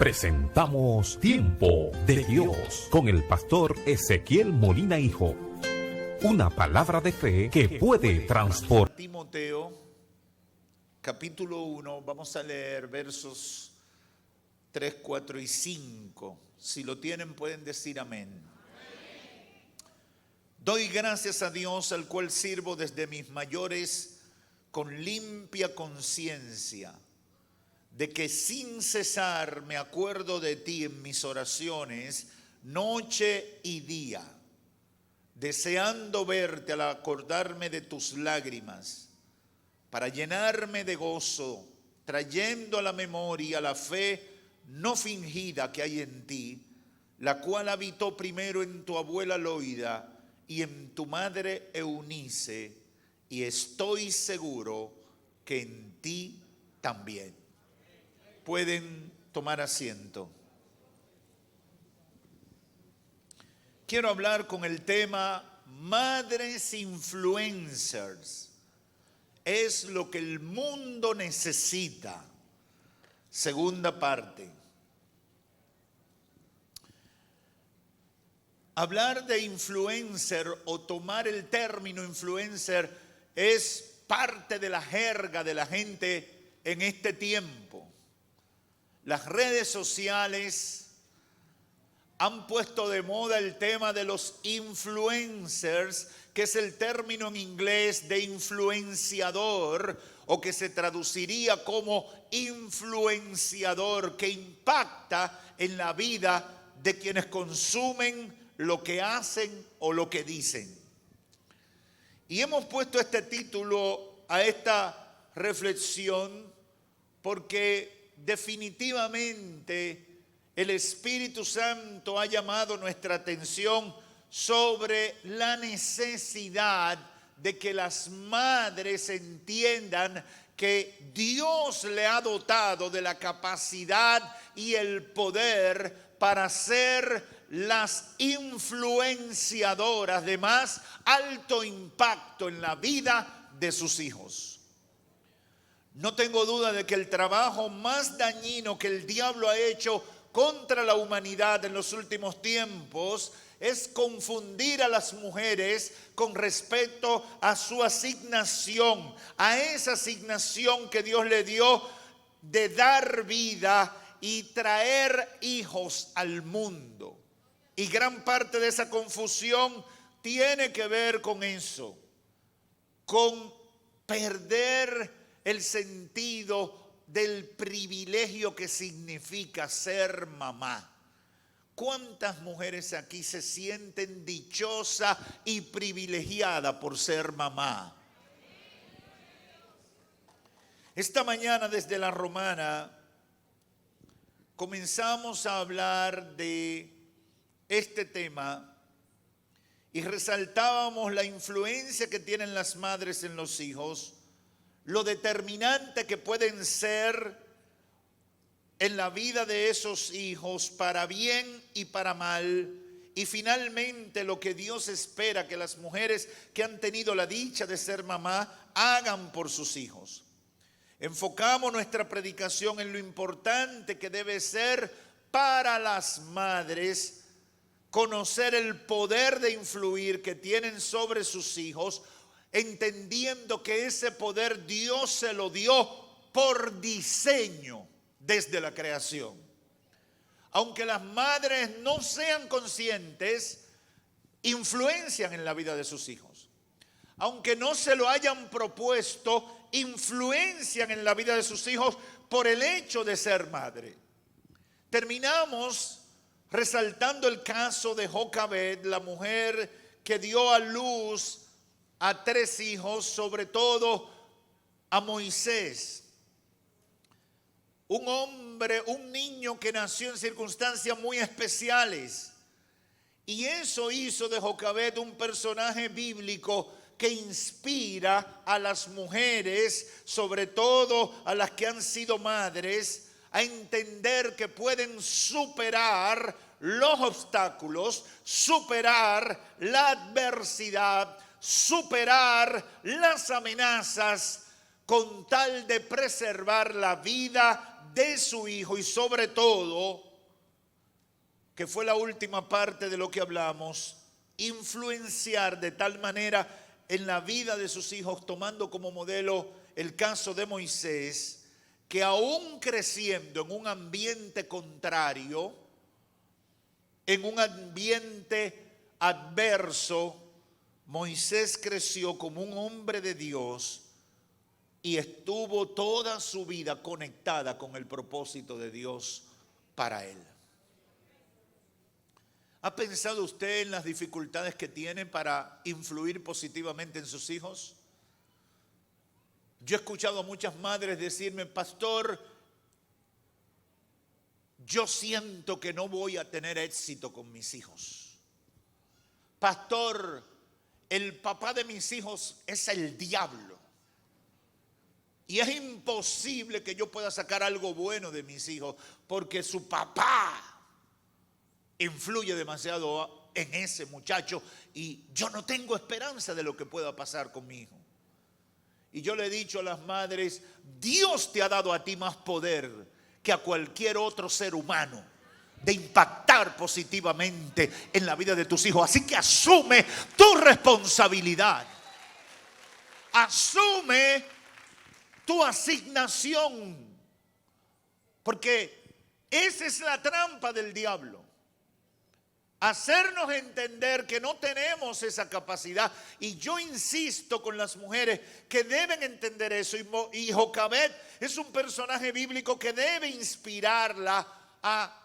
presentamos Tiempo de Dios con el pastor Ezequiel Molina Hijo. Una palabra de fe que puede transformar. Timoteo, capítulo 1, vamos a leer versos 3, 4 y 5. Si lo tienen pueden decir amén. Doy gracias a Dios, al cual sirvo desde mis mayores con limpia conciencia, de que sin cesar me acuerdo de ti en mis oraciones, noche y día, deseando verte al acordarme de tus lágrimas, para llenarme de gozo, trayendo a la memoria la fe no fingida que hay en ti, la cual habitó primero en tu abuela Loida y en tu madre Eunice, y estoy seguro que en ti también. Pueden tomar asiento. Quiero hablar con el tema Madres Influencers. Es lo que el mundo necesita. Segunda parte. Hablar de influencer o tomar el término influencer es parte de la jerga de la gente en este tiempo. Las redes sociales han puesto de moda el tema de los influencers, que es el término en inglés de influenciador, o que se traduciría como influenciador, que impacta en la vida de quienes consumen lo que hacen o lo que dicen. Y hemos puesto este título a esta reflexión porque definitivamente el Espíritu Santo ha llamado nuestra atención sobre la necesidad de que las madres entiendan que Dios le ha dotado de la capacidad y el poder para ser las influenciadoras de más alto impacto en la vida de sus hijos. No tengo duda de que el trabajo más dañino que el diablo ha hecho contra la humanidad en los últimos tiempos es confundir a las mujeres con respecto a su asignación, a esa asignación que Dios le dio de dar vida y traer hijos al mundo. Y gran parte de esa confusión tiene que ver con eso, con perder el sentido del privilegio que significa ser mamá. ¿Cuántas mujeres aquí se sienten dichosas y privilegiadas por ser mamá? Esta mañana desde La Romana comenzamos a hablar de este tema y resaltábamos la influencia que tienen las madres en los hijos, lo determinante que pueden ser en la vida de esos hijos para bien y para mal, y finalmente lo que Dios espera que las mujeres que han tenido la dicha de ser mamá hagan por sus hijos. Enfocamos nuestra predicación en lo importante que debe ser para las madres conocer el poder de influir que tienen sobre sus hijos, entendiendo que ese poder Dios se lo dio por diseño desde la creación. Aunque las madres no sean conscientes, influencian en la vida de sus hijos. Aunque no se lo hayan propuesto, influencian en la vida de sus hijos por el hecho de ser madre. Terminamos resaltando el caso de Jocabed, la mujer que dio a luz a 3 hijos, sobre todo a Moisés. Un hombre, un niño que nació en circunstancias muy especiales. Y eso hizo de Jocabed un personaje bíblico que inspira a las mujeres, sobre todo a las que han sido madres, a entender que pueden superar los obstáculos, superar la adversidad, superar las amenazas con tal de preservar la vida de su hijo y sobre todo, que fue la última parte de lo que hablamos, influenciar de tal manera en la vida de sus hijos, tomando como modelo el caso de Moisés, que aún creciendo en un ambiente contrario, en un ambiente adverso, Moisés creció como un hombre de Dios y estuvo toda su vida conectada con el propósito de Dios para él. ¿Ha pensado usted en las dificultades que tiene para influir positivamente en sus hijos? Yo he escuchado a muchas madres decirme: pastor, yo siento que no voy a tener éxito con mis hijos. Pastor, el papá de mis hijos es el diablo. Y es imposible que yo pueda sacar algo bueno de mis hijos porque su papá influye demasiado en ese muchacho y yo no tengo esperanza de lo que pueda pasar con mi hijo. Y yo le he dicho a las madres: Dios te ha dado a ti más poder que a cualquier otro ser humano de impactar positivamente en la vida de tus hijos. Así que asume tu responsabilidad. Asume tu asignación. Porque esa es la trampa del diablo. Hacernos entender que no tenemos esa capacidad. Y yo insisto con las mujeres que deben entender eso. Y Jocabed es un personaje bíblico que debe inspirarla a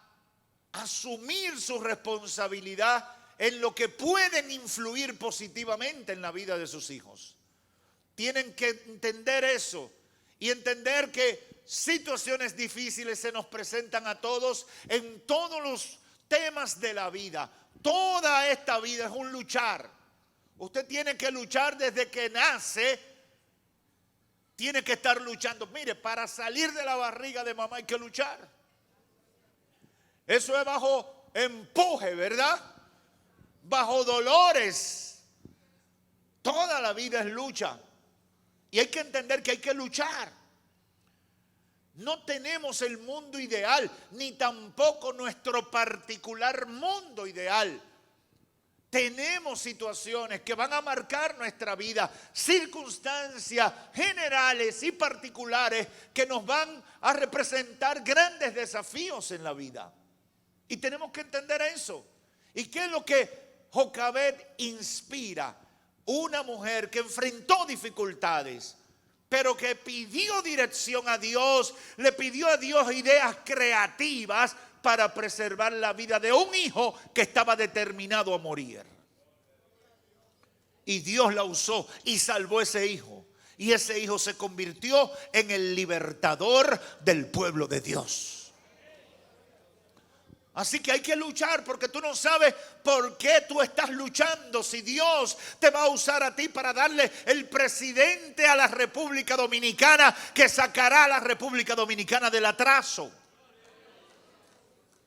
asumir su responsabilidad en lo que pueden influir positivamente en la vida de sus hijos. Tienen que entender eso y entender que situaciones difíciles se nos presentan a todos en todos los temas de la vida. Toda esta vida es un luchar. Usted tiene que luchar desde que nace. Tiene que estar luchando. Mire, para salir de la barriga de mamá hay que luchar. Eso es bajo empuje, ¿verdad? Bajo dolores. Toda la vida es lucha. Y hay que entender que hay que luchar. No tenemos el mundo ideal, ni tampoco nuestro particular mundo ideal. Tenemos situaciones que van a marcar nuestra vida, circunstancias generales y particulares que nos van a representar grandes desafíos en la vida. Y tenemos que entender eso. ¿Y qué es lo que Jocabed inspira? Una mujer que enfrentó dificultades, pero que pidió dirección a Dios, le pidió a Dios ideas creativas para preservar la vida de un hijo que estaba determinado a morir. Y Dios la usó y salvó a ese hijo. Y ese hijo se convirtió en el libertador del pueblo de Dios. Así que hay que luchar, porque tú no sabes por qué tú estás luchando. Si Dios te va a usar a ti para darle el presidente a la República Dominicana, que sacará a la República Dominicana del atraso.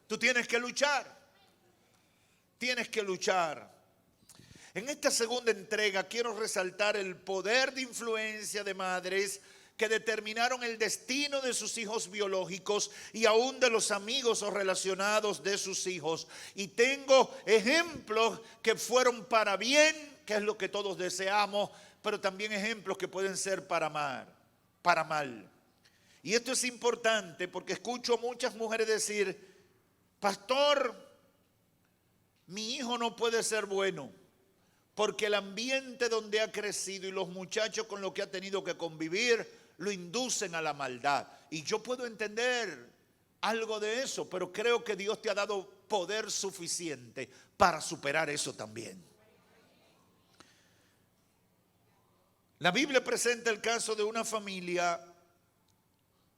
Tú tienes que luchar. Tienes que luchar. En esta segunda entrega quiero resaltar el poder de influencia de madres que determinaron el destino de sus hijos biológicos y aún de los amigos o relacionados de sus hijos. Y tengo ejemplos que fueron para bien, que es lo que todos deseamos, pero también ejemplos que pueden ser para mal. Y esto es importante porque escucho a muchas mujeres decir: pastor, mi hijo no puede ser bueno, porque el ambiente donde ha crecido y los muchachos con los que ha tenido que convivir lo inducen a la maldad. Y yo puedo entender algo de eso, pero creo que Dios te ha dado poder suficiente para superar eso también. La Biblia presenta el caso de una familia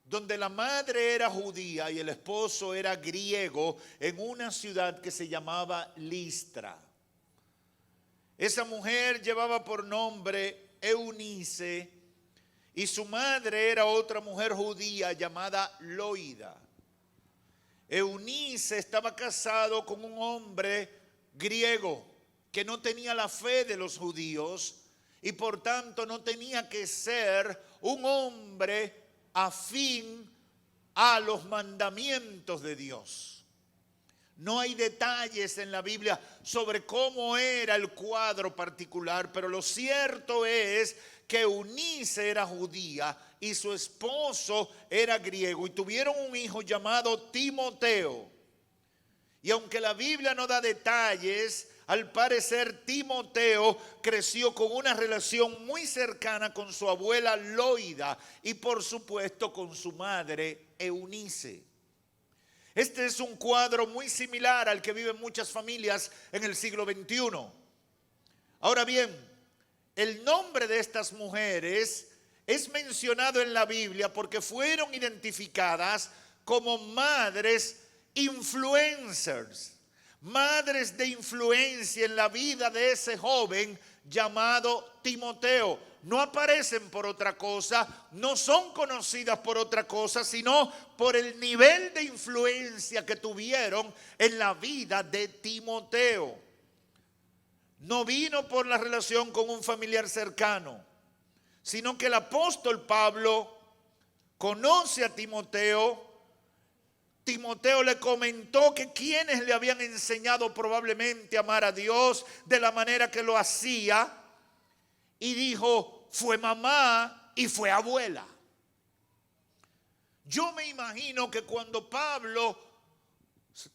donde la madre era judía y el esposo era griego, en una ciudad que se llamaba Listra. Esa mujer llevaba por nombre Eunice y su madre era otra mujer judía llamada Loida. Eunice estaba casado con un hombre griego que no tenía la fe de los judíos y por tanto no tenía que ser un hombre afín a los mandamientos de Dios. No hay detalles en la Biblia sobre cómo era el cuadro particular, pero lo cierto es que Eunice era judía y su esposo era griego y tuvieron un hijo llamado Timoteo. Y aunque la Biblia no da detalles, al parecer Timoteo creció con una relación muy cercana con su abuela Loida y por supuesto con su madre Eunice. Este es un cuadro muy similar al que viven muchas familias en el siglo XXI. Ahora bien, el nombre de estas mujeres es mencionado en la Biblia porque fueron identificadas como madres influencers, madres de influencia en la vida de ese joven llamado Timoteo. No aparecen por otra cosa, no son conocidas por otra cosa, sino por el nivel de influencia que tuvieron en la vida de Timoteo. No vino por la relación con un familiar cercano, sino que el apóstol Pablo conoce a Timoteo. Timoteo le comentó que quienes le habían enseñado probablemente a amar a Dios de la manera que lo hacía, y dijo, fue mamá y fue abuela. Yo me imagino que cuando Pablo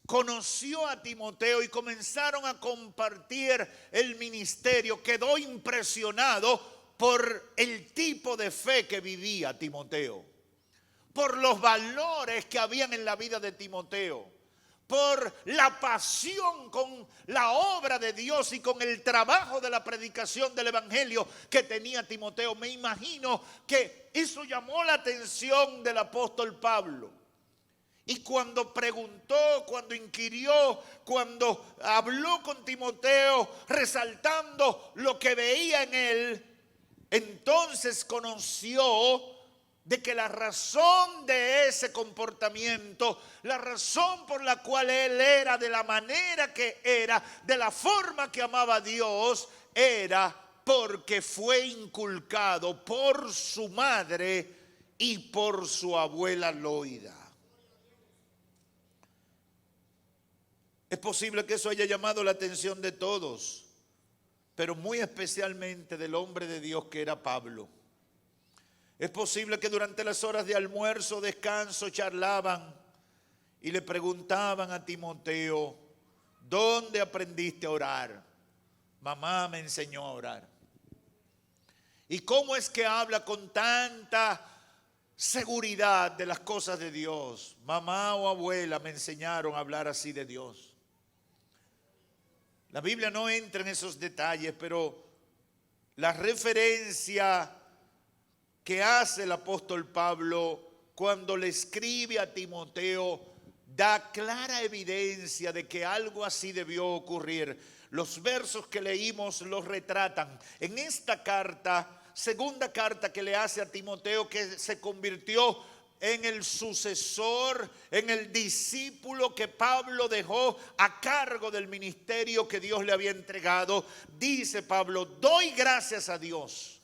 conoció a Timoteo y comenzaron a compartir el ministerio, quedó impresionado por el tipo de fe que vivía Timoteo, por los valores que habían en la vida de Timoteo, por la pasión con la obra de Dios y con el trabajo de la predicación del evangelio que tenía Timoteo. Me imagino que eso llamó la atención del apóstol Pablo. Y cuando preguntó, cuando inquirió, cuando habló con Timoteo, resaltando lo que veía en él, entonces conoció de que la razón de ese comportamiento, la razón por la cual él era de la manera que era, de la forma que amaba a Dios, era porque fue inculcado por su madre y por su abuela Loida. Es posible que eso haya llamado la atención de todos, pero muy especialmente del hombre de Dios que era Pablo. Es posible que durante las horas de almuerzo, descanso, charlaban y le preguntaban a Timoteo, ¿dónde aprendiste a orar? Mamá me enseñó a orar. ¿Y cómo es que habla con tanta seguridad de las cosas de Dios? Mamá o abuela me enseñaron a hablar así de Dios. La Biblia no entra en esos detalles, pero la referencia que hace el apóstol Pablo cuando le escribe a Timoteo da clara evidencia de que algo así debió ocurrir. Los versos que leímos los retratan. En esta carta, segunda carta que le hace a Timoteo, que se convirtió en el sucesor, en el discípulo que Pablo dejó a cargo del ministerio que Dios le había entregado, dice Pablo, doy gracias a Dios,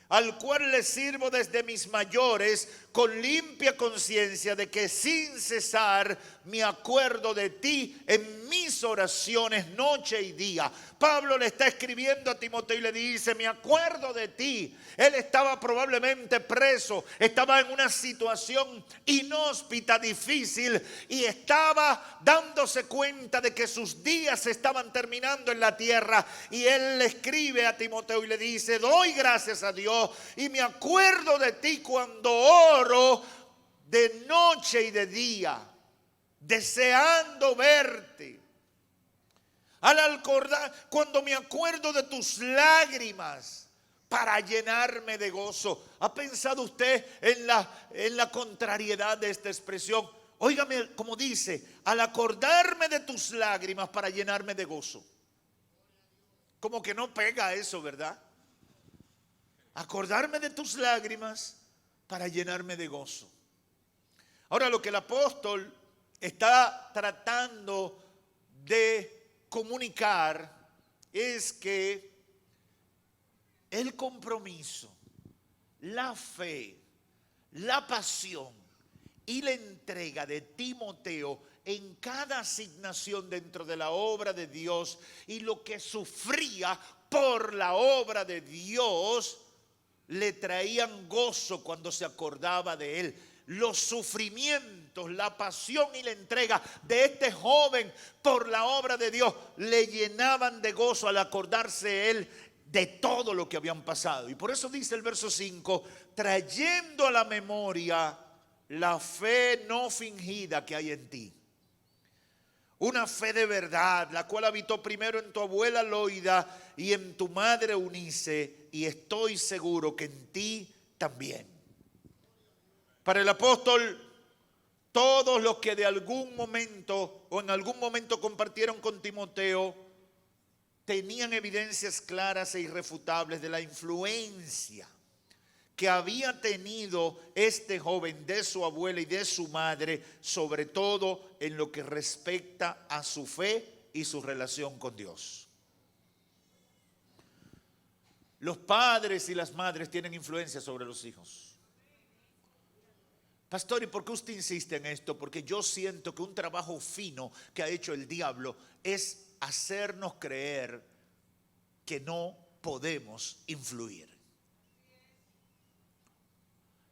al cual le sirvo desde mis mayores con limpia conciencia de que sin cesar me acuerdo de ti en mis oraciones noche y día. Pablo le está escribiendo a Timoteo y le dice, me acuerdo de ti. Él estaba probablemente preso, estaba en una situación inhóspita, difícil, y estaba dándose cuenta de que sus días se estaban terminando en la tierra. Y él le escribe a Timoteo y le dice, doy gracias a Dios y me acuerdo de ti cuando oro de noche y de día, deseando verte. Al acordar, cuando me acuerdo de tus lágrimas para llenarme de gozo. ¿Ha pensado usted en la contrariedad de esta expresión? Óigame como dice, al acordarme de tus lágrimas para llenarme de gozo. Como que no pega eso, ¿verdad? Acordarme de tus lágrimas para llenarme de gozo. Ahora, lo que el apóstol está tratando de comunicar es que el compromiso, la fe, la pasión y la entrega de Timoteo en cada asignación dentro de la obra de Dios y lo que sufría por la obra de Dios, le traían gozo cuando se acordaba de él. Los sufrimientos, la pasión y la entrega de este joven por la obra de Dios le llenaban de gozo al acordarse él de todo lo que habían pasado. Y por eso dice el verso 5, trayendo a la memoria la fe no fingida que hay en ti. Una fe de verdad, la cual habitó primero en tu abuela Loida y en tu madre Eunice, y estoy seguro que en ti también. Para el apóstol, todos los que de algún momento o en algún momento compartieron con Timoteo tenían evidencias claras e irrefutables de la influencia que había tenido este joven de su abuela y de su madre, sobre todo en lo que respecta a su fe y su relación con Dios. Los padres y las madres tienen influencia sobre los hijos. Pastor, ¿y por qué usted insiste en esto? Porque yo siento que un trabajo fino que ha hecho el diablo es hacernos creer que no podemos influir.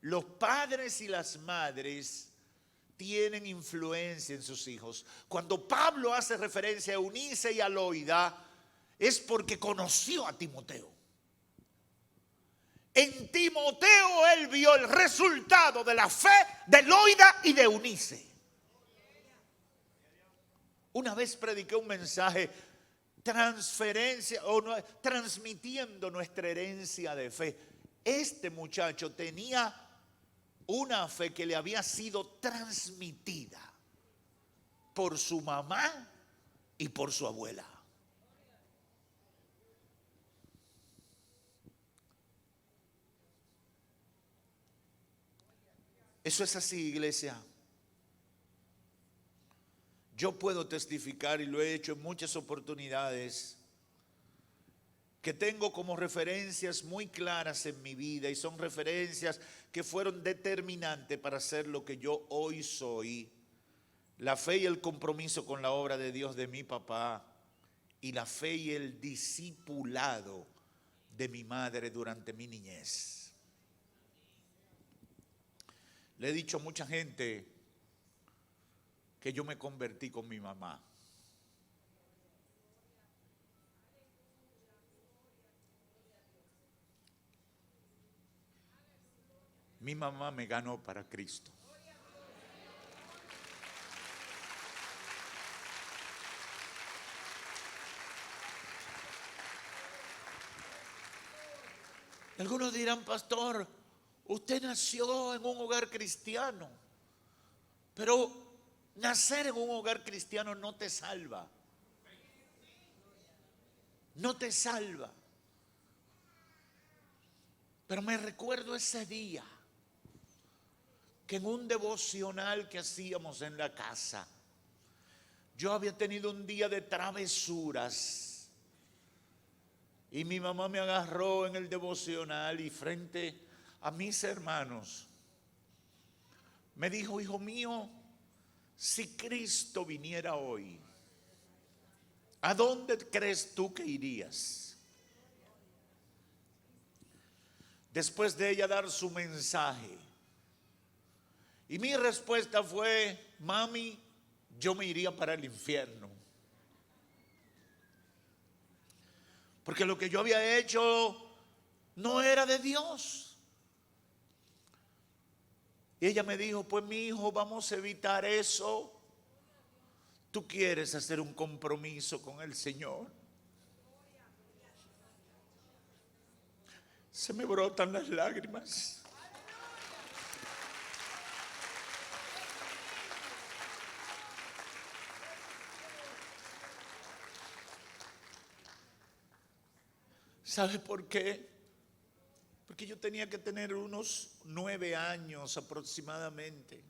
Los padres y las madres tienen influencia en sus hijos. Cuando Pablo hace referencia a Eunice y a Loida, es porque conoció a Timoteo. En Timoteo él vio el resultado de la fe de Loida y de Eunice. Una vez prediqué un mensaje transmitiendo nuestra herencia de fe. Este muchacho tenía una fe que le había sido transmitida por su mamá y por su abuela. Eso es así, iglesia. Yo puedo testificar, y lo he hecho en muchas oportunidades, que tengo como referencias muy claras en mi vida, y son referencias que fueron determinantes para ser lo que yo hoy soy. La fe y el compromiso con la obra de Dios de mi papá, y la fe y el discipulado de mi madre durante mi niñez. Le he dicho a mucha gente que yo me convertí con mi mamá. Mi mamá me ganó para Cristo. Algunos dirán, pastor, usted nació en un hogar cristiano, pero nacer en un hogar cristiano no te salva. No te salva. Pero me recuerdo ese día que en un devocional que hacíamos en la casa, yo había tenido un día de travesuras y mi mamá me agarró en el devocional y frente a mis hermanos me dijo, hijo mío, si Cristo viniera hoy, ¿a dónde crees tú que irías? Después de ella dar su mensaje, y mi respuesta fue, mami, yo me iría para el infierno. Porque lo que yo había hecho no era de Dios. Y ella me dijo, pues mi hijo, vamos a evitar eso. Tú quieres hacer un compromiso con el Señor. Se me brotan las lágrimas. ¿Sabe por qué? Porque yo tenía que tener unos 9 años aproximadamente.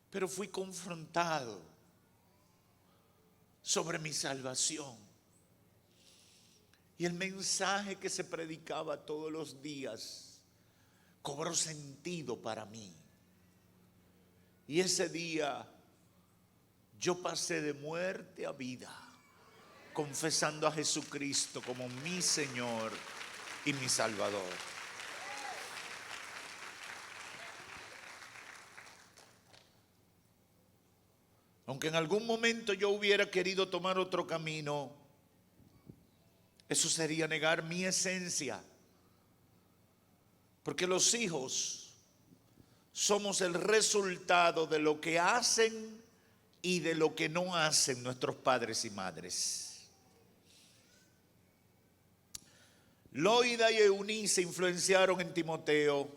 Pero fui confrontado sobre mi salvación. Y el mensaje que se predicaba todos los días cobró sentido para mí. Y ese día yo pasé de muerte a vida, confesando a Jesucristo como mi Señor y mi Salvador. Aunque en algún momento yo hubiera querido tomar otro camino, eso sería negar mi esencia. Porque los hijos somos el resultado de lo que hacen y de lo que no hacen nuestros padres y madres. Loida y Eunice influenciaron en Timoteo.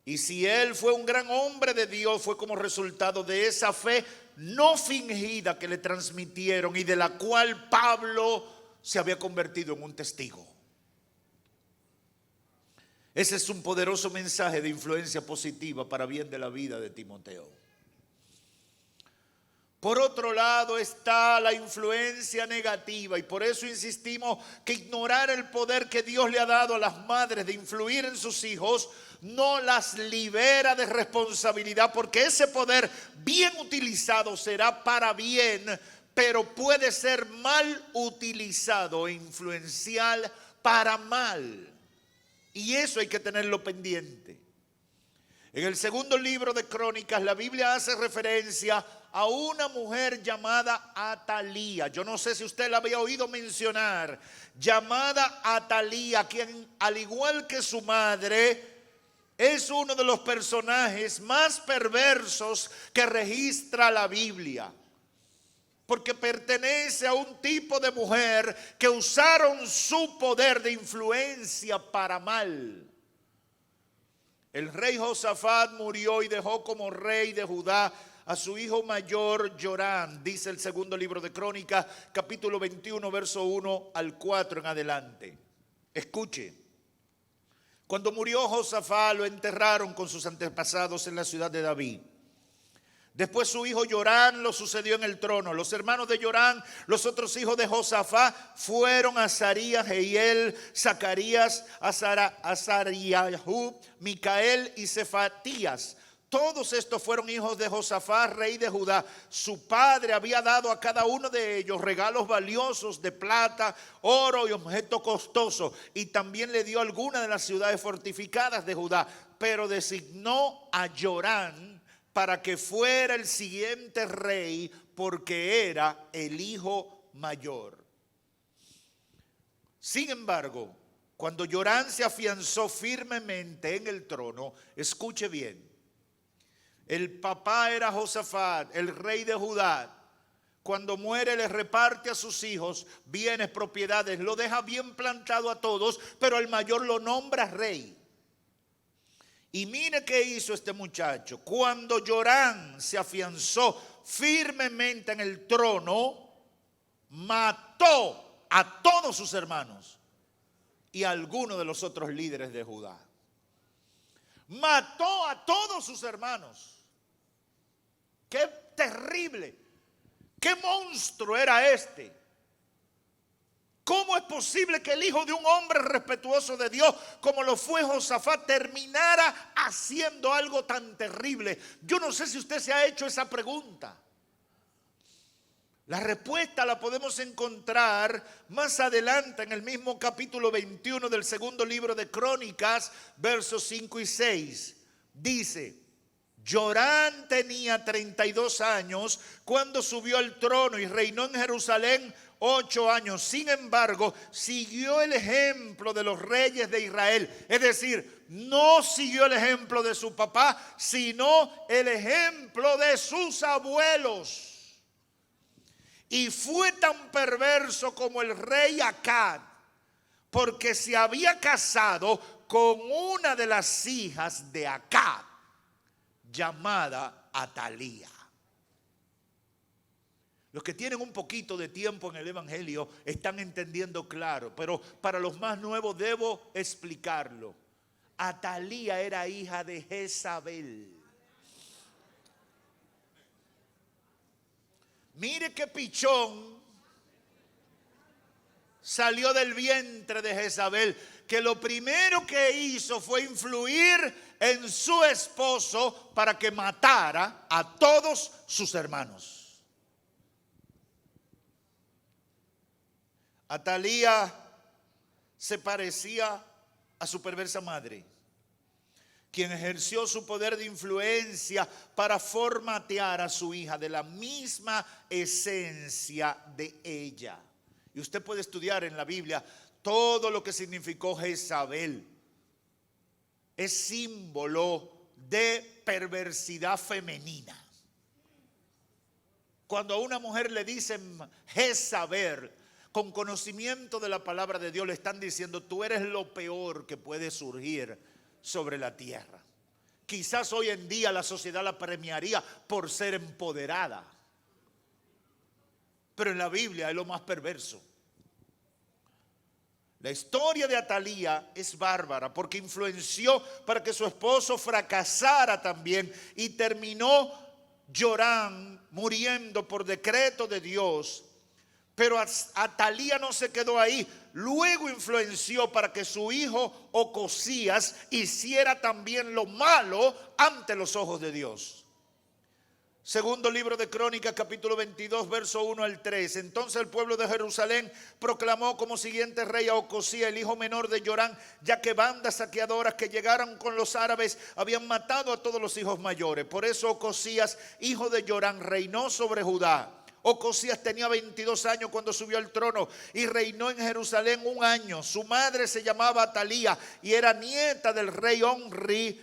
Y si él fue un gran hombre de Dios, fue como resultado de esa fe no fingida que le transmitieron y de la cual Pablo se había convertido en un testigo. Ese es un poderoso mensaje de influencia positiva para bien de la vida de Timoteo. Por otro lado está la influencia negativa, y por eso insistimos que ignorar el poder que Dios le ha dado a las madres de influir en sus hijos no las libera de responsabilidad, porque ese poder bien utilizado será para bien, pero puede ser mal utilizado e influencial para mal. Y eso hay que tenerlo pendiente. En el segundo libro de Crónicas, la Biblia hace referencia a una mujer llamada Atalía. Yo no sé si usted la había oído mencionar. Llamada Atalía, quien al igual que su madre, es uno de los personajes más perversos que registra la Biblia. Porque pertenece a un tipo de mujer que usaron su poder de influencia para mal. El rey Josafat murió y dejó como rey de Judá a su hijo mayor Jorán, dice el segundo libro de Crónicas, capítulo 21, verso 1 al 4 en adelante. Escuche. Cuando murió Josafat, lo enterraron con sus antepasados en la ciudad de David. Después su hijo Jorán lo sucedió en el trono. Los hermanos de Jorán, los otros hijos de Josafat, fueron Azarías, Jehiel, Zacarías, Azariahú, Micael y Cefatías. Todos estos fueron hijos de Josafat, rey de Judá. Su padre había dado a cada uno de ellos regalos valiosos de plata, oro y objetos costosos. Y también le dio algunas de las ciudades fortificadas de Judá. Pero designó a Jorán para que fuera el siguiente rey, porque era el hijo mayor. Sin embargo, cuando Jorán se afianzó firmemente en el trono, escuche bien, el papá era Josafat, el rey de Judá. Cuando muere le reparte a sus hijos bienes, propiedades, lo deja bien plantado a todos, pero al mayor lo nombra rey. Y mire qué hizo este muchacho. Cuando Jorán se afianzó firmemente en el trono, mató a todos sus hermanos y a algunos de los otros líderes de Judá. Mató a todos sus hermanos. Qué terrible, qué monstruo era este. ¿Cómo es posible que el hijo de un hombre respetuoso de Dios, como lo fue Josafat, terminara haciendo algo tan terrible? Yo no sé si usted se ha hecho esa pregunta. La respuesta la podemos encontrar más adelante en el mismo capítulo 21 del segundo libro de Crónicas, versos 5 y 6. Dice: Jorán tenía 32 años cuando subió al trono y reinó en Jerusalén 8 años. Sin embargo, siguió el ejemplo de los reyes de Israel. Es decir, no siguió el ejemplo de su papá, sino el ejemplo de sus abuelos. Y fue tan perverso como el rey Acab, porque se había casado con una de las hijas de Acab, llamada Atalía. Los que tienen un poquito de tiempo en el Evangelio están entendiendo claro, pero para los más nuevos debo explicarlo. Atalía era hija de Jezabel. Mire qué pichón salió del vientre de Jezabel, que lo primero que hizo fue influir en su esposo para que matara a todos sus hermanos. Atalía se parecía a su perversa madre, quien ejerció su poder de influencia para formatear a su hija de la misma esencia de ella. Y usted puede estudiar en la Biblia todo lo que significó Jezabel. Es símbolo de perversidad femenina. Cuando a una mujer le dicen Jezabel, con conocimiento de la palabra de Dios, le están diciendo: tú eres lo peor que puede surgir sobre la tierra. Quizás hoy en día la sociedad la premiaría por ser empoderada, pero en la Biblia es lo más perverso. La historia de Atalía es bárbara porque influenció para que su esposo fracasara también, y terminó Jorán muriendo por decreto de Dios. Pero Atalía no se quedó ahí. Luego influenció para que su hijo Ocosías hiciera también lo malo ante los ojos de Dios. Segundo libro de Crónicas, capítulo 22, verso 1 al 3. Entonces el pueblo de Jerusalén proclamó como siguiente rey a Ocosías, el hijo menor de Jorán, ya que bandas saqueadoras que llegaron con los árabes habían matado a todos los hijos mayores. Por eso Ocosías, hijo de Jorán, reinó sobre Judá. Ocosías tenía 22 años cuando subió al trono y reinó en Jerusalén 1 año. Su madre se llamaba Atalía y era nieta del rey Omri,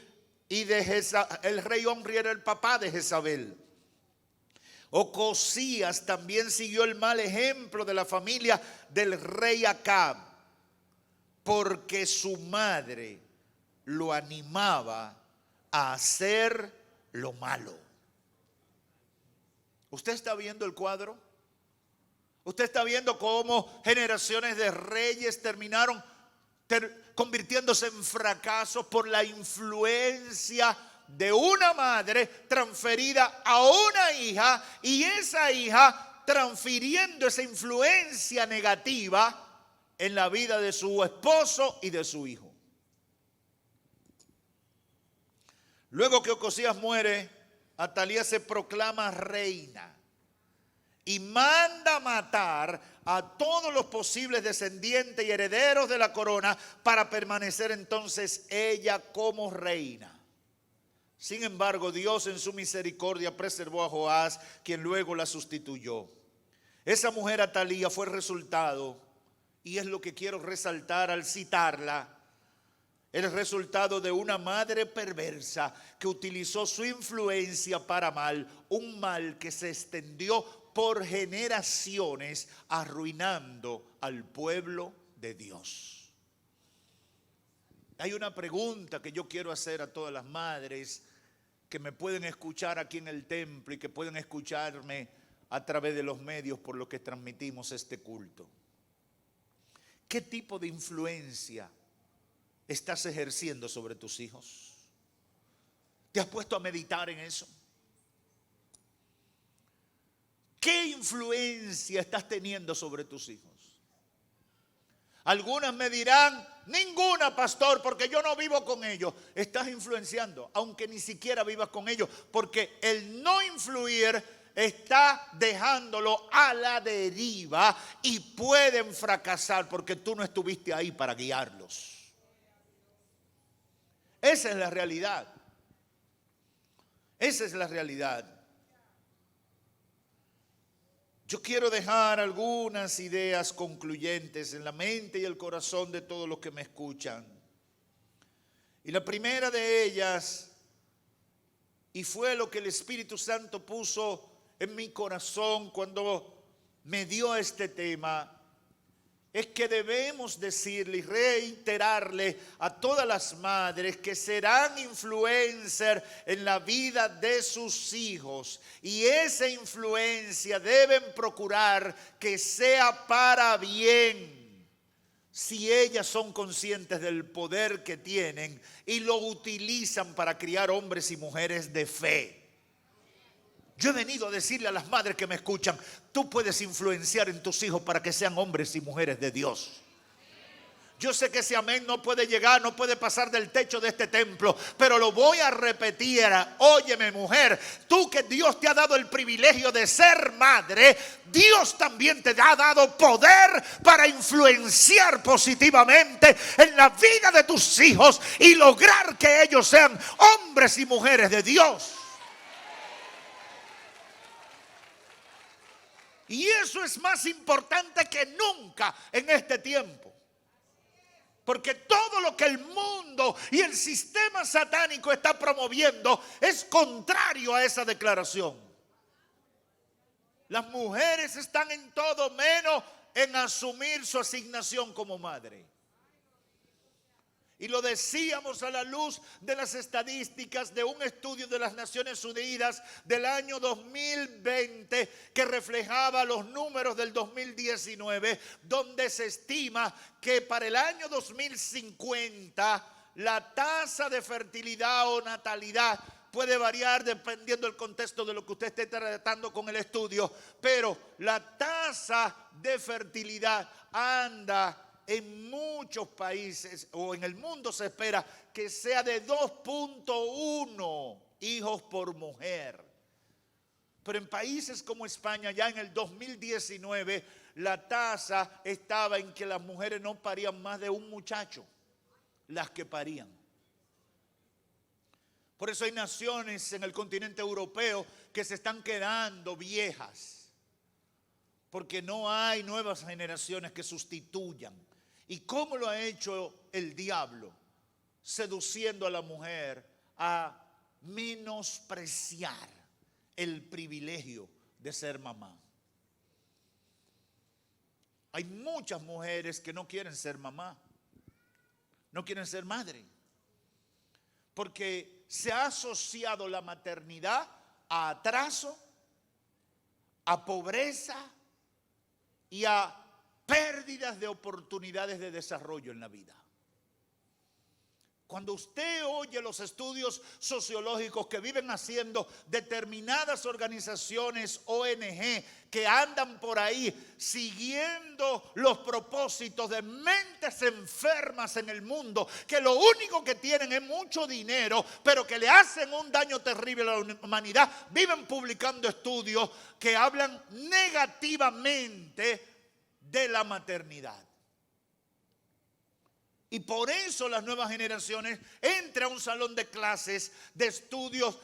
y el rey Omri era el papá de Jezabel. Ocosías también siguió el mal ejemplo de la familia del rey Acab, porque su madre lo animaba a hacer lo malo. ¿Usted está viendo el cuadro? ¿Usted está viendo cómo generaciones de reyes terminaron convirtiéndose en fracasos por la influencia de una madre transferida a una hija, y esa hija transfiriendo esa influencia negativa en la vida de su esposo y de su hijo? Luego que Ocosías muere, Atalía se proclama reina y manda matar a todos los posibles descendientes y herederos de la corona para permanecer entonces ella como reina. Sin embargo, Dios en su misericordia preservó a Joás, quien luego la sustituyó. Esa mujer Atalía fue el resultado, y es lo que quiero resaltar al citarla, el resultado de una madre perversa que utilizó su influencia para mal, un mal que se extendió por generaciones, arruinando al pueblo de Dios. Hay una pregunta que yo quiero hacer a todas las madres que me pueden escuchar aquí en el templo y que pueden escucharme a través de los medios por los que transmitimos este culto. ¿Qué tipo de influencia estás ejerciendo sobre tus hijos? ¿Te has puesto a meditar en eso? ¿Qué influencia estás teniendo sobre tus hijos? Algunas me dirán: ninguna, pastor, porque yo no vivo con ellos. Estás influenciando, aunque ni siquiera vivas con ellos, porque el no influir está dejándolo a la deriva y pueden fracasar porque tú no estuviste ahí para guiarlos. Esa es la realidad. Esa es la realidad. Yo quiero dejar algunas ideas concluyentes en la mente y el corazón de todos los que me escuchan. Y la primera de ellas, y fue lo que el Espíritu Santo puso en mi corazón cuando me dio este tema, es que debemos decirle y reiterarle a todas las madres que serán influencers en la vida de sus hijos, y esa influencia deben procurar que sea para bien, si ellas son conscientes del poder que tienen y lo utilizan para criar hombres y mujeres de fe. Yo he venido a decirle a las madres que me escuchan, tú puedes influenciar en tus hijos para que sean hombres y mujeres de Dios. Yo sé que ese amén no puede llegar, no puede pasar del techo de este templo, pero lo voy a repetir. Óyeme, mujer, tú que Dios te ha dado el privilegio de ser madre, Dios también te ha dado poder para influenciar positivamente en la vida de tus hijos y lograr que ellos sean hombres y mujeres de Dios. Y eso es más importante que nunca en este tiempo. Porque todo lo que el mundo y el sistema satánico está promoviendo es contrario a esa declaración. Las mujeres están en todo menos en asumir su asignación como madre. Y lo decíamos a la luz de las estadísticas de un estudio de las Naciones Unidas del año 2020 que reflejaba los números del 2019, donde se estima que para el año 2050 la tasa de fertilidad o natalidad puede variar dependiendo del contexto de lo que usted esté tratando con el estudio, pero la tasa de fertilidad anda en muchos países o en el mundo se espera que sea de 2.1 hijos por mujer. Pero en países como España ya en el 2019 la tasa estaba en que las mujeres no parían más de un muchacho, las que parían. Por eso hay naciones en el continente europeo que se están quedando viejas, porque no hay nuevas generaciones que sustituyan. ¿Y cómo lo ha hecho el diablo? Seduciendo a la mujer a menospreciar el privilegio de ser mamá. Hay muchas mujeres que no quieren ser mamá, no quieren ser madre, porque se ha asociado la maternidad a atraso, a pobreza y a pérdidas de oportunidades de desarrollo en la vida. Cuando usted oye los estudios sociológicos que viven haciendo determinadas organizaciones ONG que andan por ahí siguiendo los propósitos de mentes enfermas en el mundo, que lo único que tienen es mucho dinero, pero que le hacen un daño terrible a la humanidad, viven publicando estudios que hablan negativamente de la maternidad. Y por eso las nuevas generaciones entran a un salón de clases, de estudios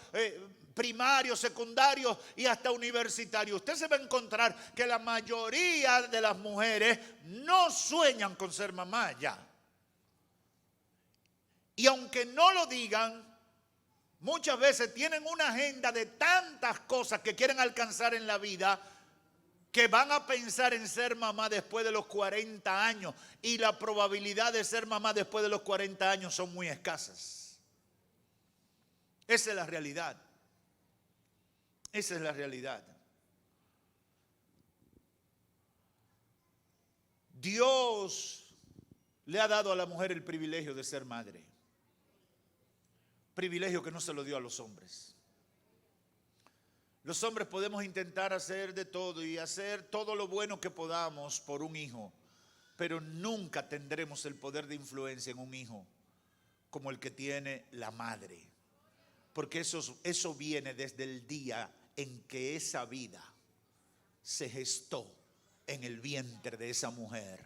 primarios, secundarios y hasta universitarios. Usted se va a encontrar que la mayoría de las mujeres no sueñan con ser mamá ya. Y aunque no lo digan, muchas veces tienen una agenda de tantas cosas que quieren alcanzar en la vida, que van a pensar en ser mamá después de los 40 años y la probabilidad de ser mamá después de los 40 años son muy escasas. Esa es la realidad. Esa es la realidad. Dios le ha dado a la mujer el privilegio de ser madre. Privilegio que no se lo dio a los hombres. Los hombres podemos intentar hacer de todo y hacer todo lo bueno que podamos por un hijo, pero nunca tendremos el poder de influencia en un hijo como el que tiene la madre. Porque eso viene desde el día en que esa vida se gestó en el vientre de esa mujer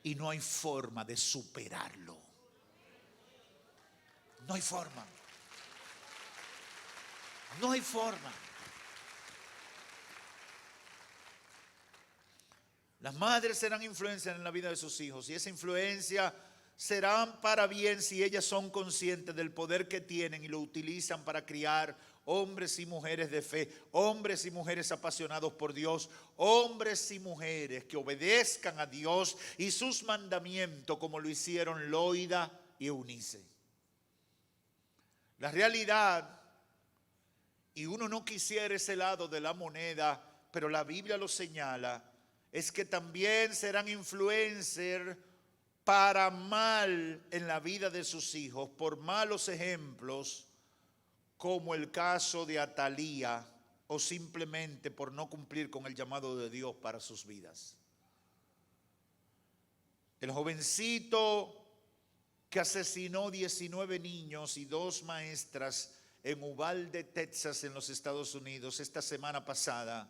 y no hay forma de superarlo. No hay forma. No hay forma. Las madres serán influencias en la vida de sus hijos y esa influencia será para bien si ellas son conscientes del poder que tienen y lo utilizan para criar hombres y mujeres de fe, hombres y mujeres apasionados por Dios, hombres y mujeres que obedezcan a Dios y sus mandamientos como lo hicieron Loida y Eunice. La realidad, y uno no quisiera ese lado de la moneda, pero la Biblia lo señala, es que también serán influencers para mal en la vida de sus hijos por malos ejemplos, como el caso de Atalía o simplemente por no cumplir con el llamado de Dios para sus vidas. El jovencito que asesinó 19 niños y 2 maestras en Uvalde, Texas, en los Estados Unidos, esta semana pasada,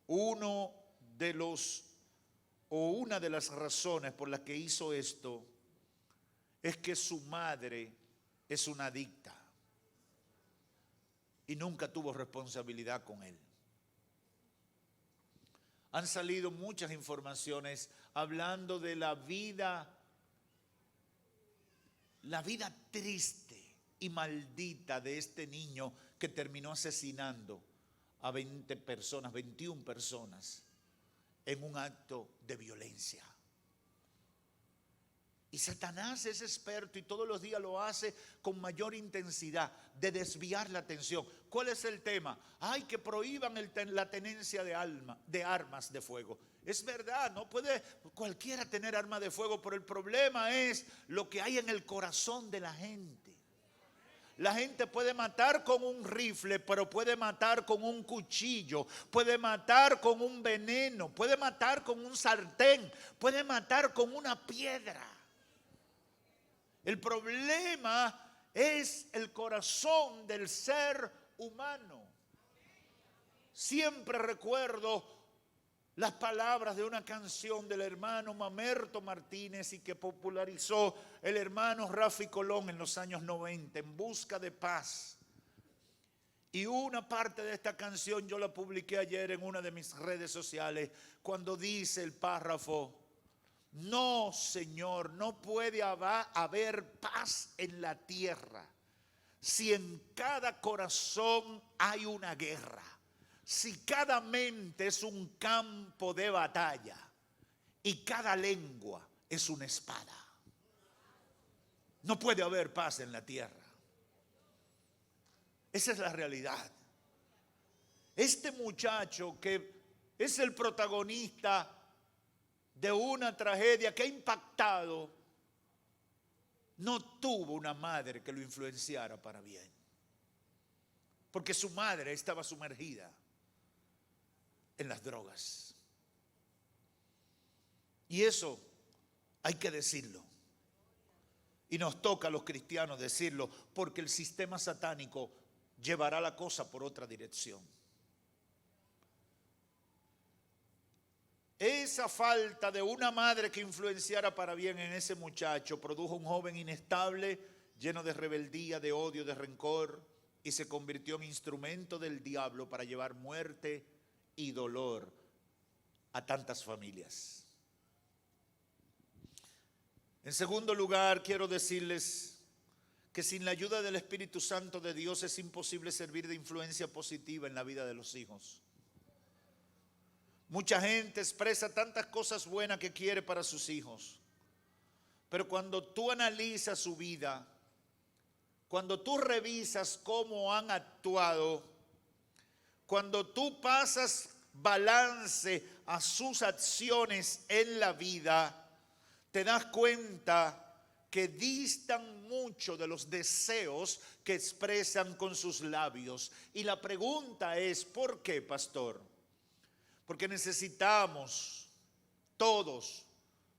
una de las razones por las que hizo esto es que su madre es una adicta y nunca tuvo responsabilidad con él. Han salido muchas informaciones hablando de la vida triste y maldita de este niño que terminó asesinando a 21 personas en un acto de violencia. Y Satanás es experto y todos los días lo hace con mayor intensidad de desviar la atención. ¿Cuál es el tema? Ay, que prohíban la tenencia de armas de fuego. Es verdad, no puede cualquiera tener arma de fuego, pero el problema es lo que hay en el corazón de la gente. La gente puede matar con un rifle, pero puede matar con un cuchillo, puede matar con un veneno, puede matar con un sartén, puede matar con una piedra. El problema es el corazón del ser humano. Siempre recuerdo las palabras de una canción del hermano Mamerto Martínez y que popularizó el hermano Rafi Colón en los años 90, En busca de paz. Y una parte de esta canción yo la publiqué ayer en una de mis redes sociales, cuando dice el párrafo: no, Señor, no puede haber paz en la tierra si en cada corazón hay una guerra, si cada mente es un campo de batalla y cada lengua es una espada. No puede haber paz en la tierra. Esa es la realidad. Este muchacho que es el protagonista de una tragedia que ha impactado, no tuvo una madre que lo influenciara para bien, porque su madre estaba sumergida en las drogas. Y eso hay que decirlo. Y nos toca a los cristianos decirlo, porque el sistema satánico llevará la cosa por otra dirección. Esa falta de una madre que influenciara para bien en ese muchacho produjo un joven inestable, lleno de rebeldía, de odio, de rencor, y se convirtió en instrumento del diablo para llevar muerte y dolor a tantas familias. En segundo lugar, quiero decirles que sin la ayuda del Espíritu Santo de Dios es imposible servir de influencia positiva en la vida de los hijos. Mucha gente expresa tantas cosas buenas que quiere para sus hijos, pero cuando tú analizas su vida, cuando tú revisas cómo han actuado, cuando tú pasas balance a sus acciones en la vida, te das cuenta que distan mucho de los deseos que expresan con sus labios. Y la pregunta es, ¿por qué, pastor? Porque necesitamos todos,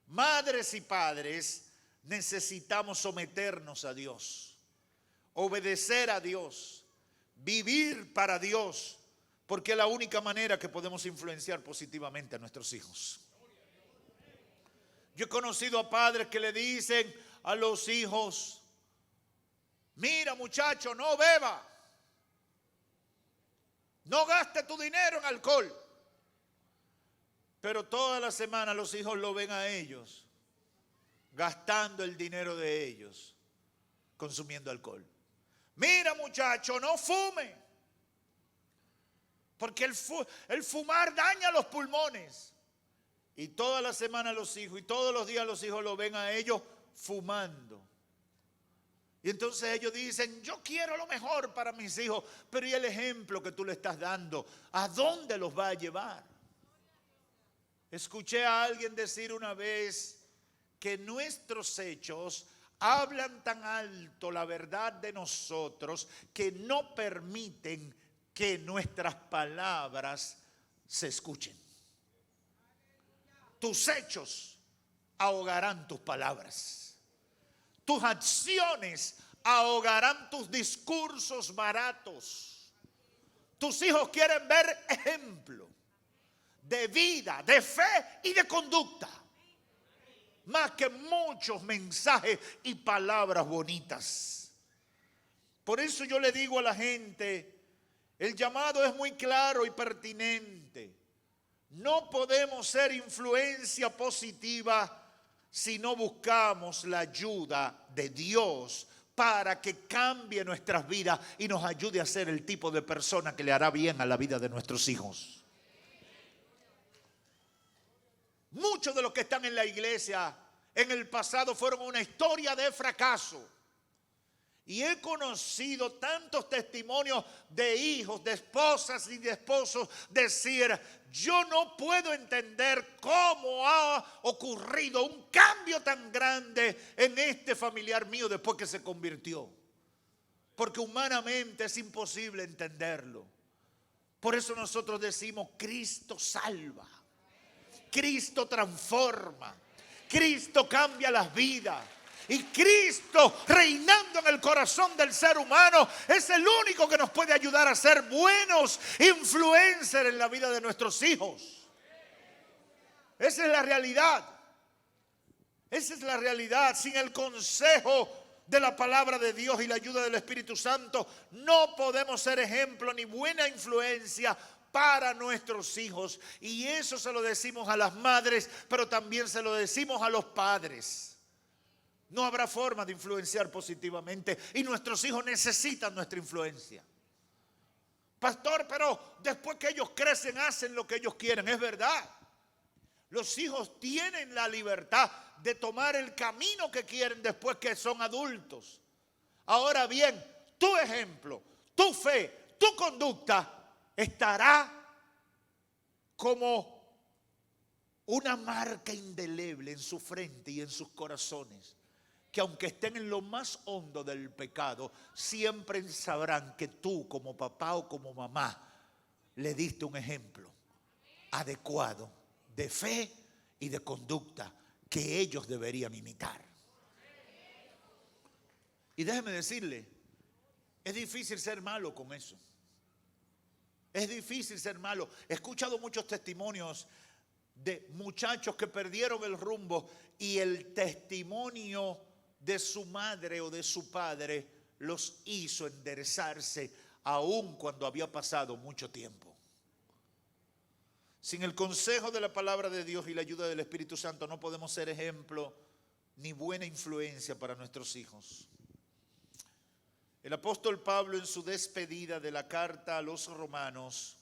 madres y padres, necesitamos someternos a Dios, obedecer a Dios, vivir para Dios, porque es la única manera que podemos influenciar positivamente a nuestros hijos. Yo he conocido a padres que le dicen a los hijos: mira, muchacho, no beba, no gaste tu dinero en alcohol. Pero toda la semana los hijos lo ven a ellos gastando el dinero de ellos, consumiendo alcohol. Mira, muchacho, no fume, porque el fumar daña los pulmones. Y toda la semana los hijos, y todos los días los hijos lo ven a ellos fumando. Y entonces ellos dicen: yo quiero lo mejor para mis hijos, pero ¿y el ejemplo que tú le estás dando? ¿A dónde los va a llevar? Escuché a alguien decir una vez que nuestros hechos hablan tan alto la verdad de nosotros que no permiten que nuestras palabras se escuchen. Tus hechos ahogarán tus palabras. Tus acciones ahogarán tus discursos baratos. Tus hijos quieren ver ejemplo de vida, de fe y de conducta, más que muchos mensajes y palabras bonitas. Por eso yo le digo a la gente, el llamado es muy claro y pertinente. No podemos ser influencia positiva si no buscamos la ayuda de Dios para que cambie nuestras vidas y nos ayude a ser el tipo de persona que le hará bien a la vida de nuestros hijos. Muchos de los que están en la iglesia en el pasado fueron una historia de fracaso. Y he conocido tantos testimonios de hijos, de esposas y de esposos decir, yo no puedo entender cómo ha ocurrido un cambio tan grande en este familiar mío después que se convirtió. Porque humanamente es imposible entenderlo. Por eso nosotros decimos, Cristo salva, Cristo transforma, Cristo cambia las vidas. Y Cristo reinando en el corazón del ser humano es el único que nos puede ayudar a ser buenos influencers en la vida de nuestros hijos. Esa es la realidad. Esa es la realidad. Sin el consejo de la palabra de Dios y la ayuda del Espíritu Santo, no podemos ser ejemplo ni buena influencia para nuestros hijos. Y eso se lo decimos a las madres, pero también se lo decimos a los padres. No habrá forma de influenciar positivamente y nuestros hijos necesitan nuestra influencia. Pastor, pero después que ellos crecen hacen lo que ellos quieren. Es verdad. Los hijos tienen la libertad de tomar el camino que quieren después que son adultos. Ahora bien, tu ejemplo, tu fe, tu conducta estará como una marca indeleble en su frente y en sus corazones. Que aunque estén en lo más hondo del pecado, siempre sabrán que tú como papá o como mamá le diste un ejemplo adecuado de fe y de conducta que ellos deberían imitar. Y déjeme decirle, es difícil ser malo con eso. Es difícil ser malo. He escuchado muchos testimonios de muchachos que perdieron el rumbo y el testimonio de su madre o de su padre los hizo enderezarse aun cuando había pasado mucho tiempo. Sin el consejo de la palabra de Dios y la ayuda del Espíritu Santo no podemos ser ejemplo ni buena influencia para nuestros hijos. El apóstol Pablo en su despedida de la carta a los romanos,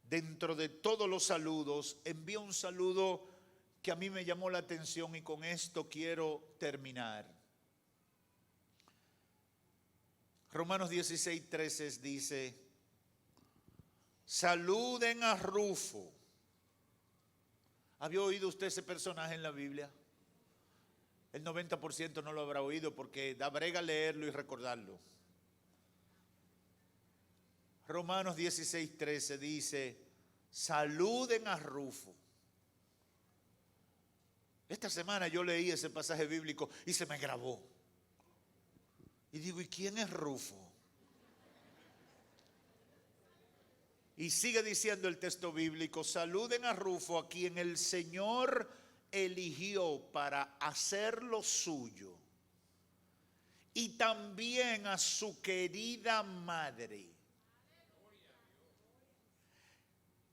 dentro de todos los saludos, envía un saludo que a mí me llamó la atención y con esto quiero terminar. Romanos 16:13 dice, saluden a Rufo. ¿Había oído usted ese personaje en la Biblia? El 90% no lo habrá oído porque da brega leerlo y recordarlo. Romanos 16:13 dice, saluden a Rufo. Esta semana yo leí ese pasaje bíblico y se me grabó. Y digo, ¿y quién es Rufo? Y sigue diciendo el texto bíblico, saluden a Rufo a quien el Señor eligió para hacer lo suyo. Y también a su querida madre,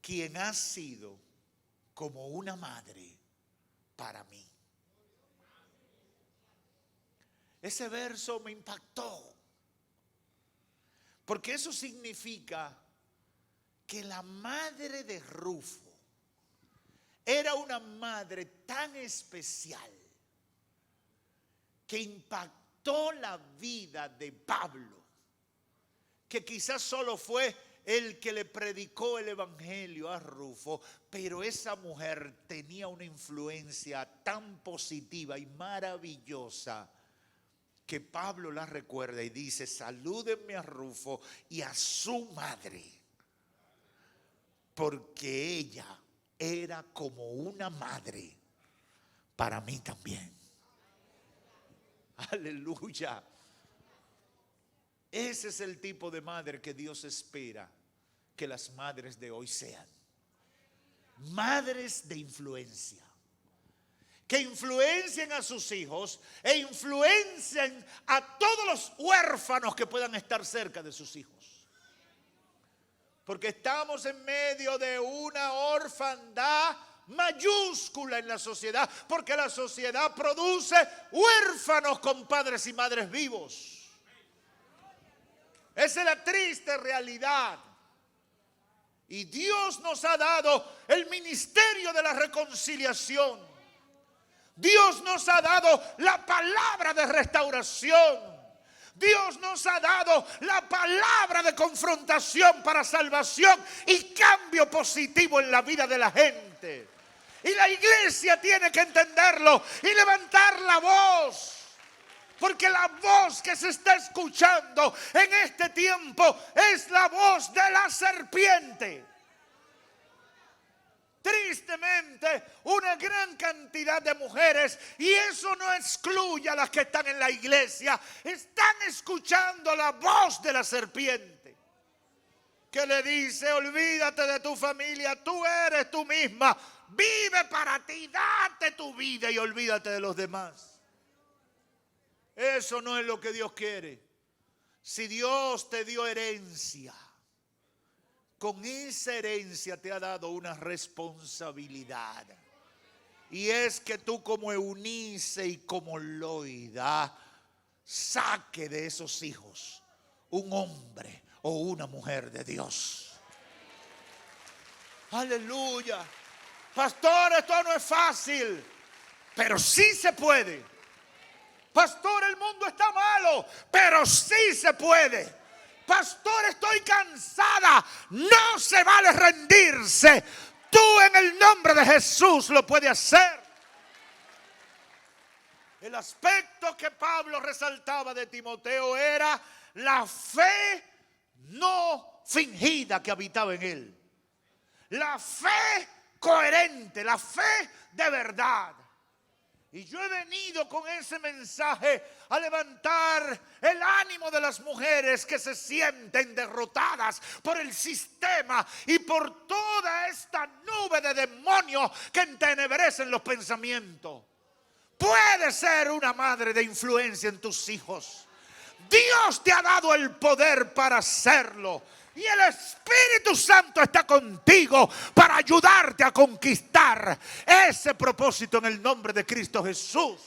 quien ha sido como una madre para mí. Ese verso me impactó, porque eso significa que la madre de Rufo era una madre tan especial que impactó la vida de Pablo, que quizás solo fue el que le predicó el evangelio a Rufo, pero esa mujer tenía una influencia tan positiva y maravillosa que Pablo la recuerda y dice: salúdenme a Rufo y a su madre, porque ella era como una madre para mí también. Aleluya. Ese es el tipo de madre que Dios espera que las madres de hoy sean. Madres de influencia, que influencien a sus hijos e influencien a todos los huérfanos que puedan estar cerca de sus hijos. Porque estamos en medio de una orfandad mayúscula en la sociedad, porque la sociedad produce huérfanos con padres y madres vivos. Esa es la triste realidad. Y Dios nos ha dado el ministerio de la reconciliación. Dios nos ha dado la palabra de restauración. Dios nos ha dado la palabra de confrontación para salvación y cambio positivo en la vida de la gente. Y la iglesia tiene que entenderlo y levantar la voz. Porque la voz que se está escuchando en este tiempo es la voz de la serpiente. Tristemente, una gran cantidad de mujeres, y eso no excluye a las que están en la iglesia, están escuchando la voz de la serpiente, que le dice: olvídate de tu familia, tú eres tú misma, vive para ti, date tu vida y olvídate de los demás. Eso no es lo que Dios quiere. Si Dios te dio herencia, con esa herencia te ha dado una responsabilidad. Y es que tú, como Eunice y como Loida, saque de esos hijos un hombre o una mujer de Dios. Aleluya. Pastor, esto no es fácil, pero sí se puede. Pastor, el mundo está malo, pero sí se puede. Pastor, estoy cansada. No se vale rendirse. Tú, en el nombre de Jesús, lo puedes hacer. El aspecto que Pablo resaltaba de Timoteo era la fe no fingida que habitaba en él. La fe coherente, la fe de verdad. Y yo he venido con ese mensaje a levantar el ánimo de las mujeres que se sienten derrotadas por el sistema y por toda esta nube de demonios que entenebrecen los pensamientos. Puedes ser una madre de influencia en tus hijos. Dios te ha dado el poder para hacerlo. Y el Espíritu Santo está contigo para ayudarte a conquistar ese propósito en el nombre de Cristo Jesús.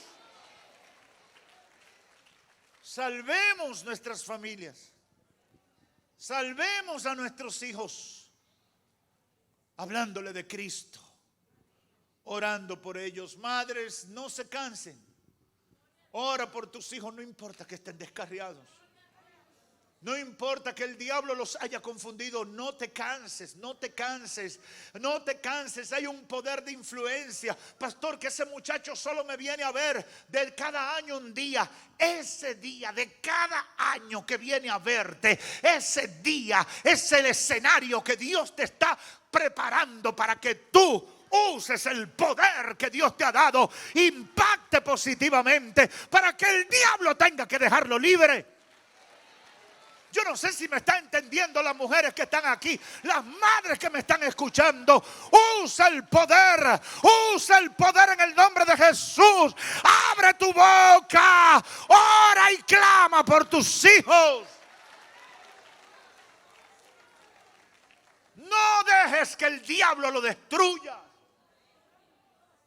Salvemos nuestras familias. Salvemos a nuestros hijos. Hablándole de Cristo. Orando por ellos. Madres, no se cansen. Ora por tus hijos, no importa que estén descarriados. No importa que el diablo los haya confundido, no te canses, no te canses, no te canses. Hay un poder de influencia. Pastor, que ese muchacho solo me viene a ver de cada año un día. Ese día de cada año que viene a verte, ese día es el escenario que Dios te está preparando para que tú uses el poder que Dios te ha dado, impacte positivamente para que el diablo tenga que dejarlo libre. Yo no sé si me está entendiendo las mujeres que están aquí, las madres que me están escuchando. Usa el poder en el nombre de Jesús. Abre tu boca, ora y clama por tus hijos. No dejes que el diablo lo destruya.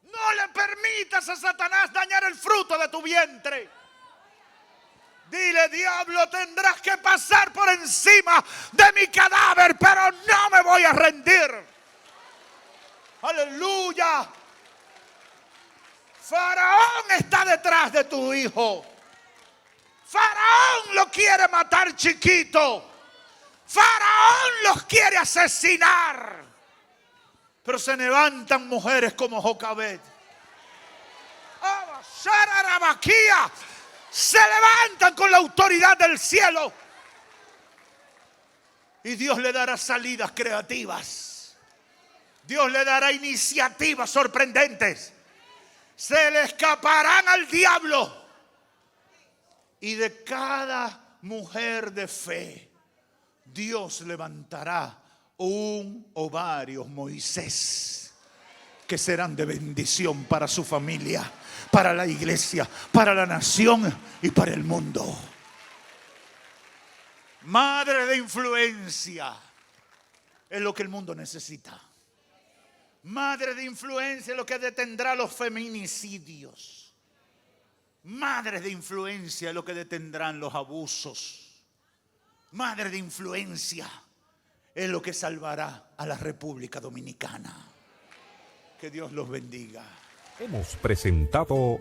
No le permitas a Satanás dañar el fruto de tu vientre. Dile: diablo, tendrás que pasar por encima de mi cadáver, pero no me voy a rendir. Aleluya. Faraón está detrás de tu hijo. Faraón lo quiere matar chiquito. Faraón los quiere asesinar. Pero se levantan mujeres como Jocabed. se levantan con la autoridad del cielo. Y Dios le dará salidas creativas. Dios le dará iniciativas sorprendentes. Se le escaparán al diablo. Y de cada mujer de fe, Dios levantará un o varios Moisés que serán de bendición para su familia, para la iglesia, para la nación y para el mundo. Madre de influencia es lo que el mundo necesita. Madre de influencia es lo que detendrá los feminicidios. Madre de influencia es lo que detendrán los abusos. Madre de influencia es lo que salvará a la República Dominicana. Que Dios los bendiga. Hemos presentado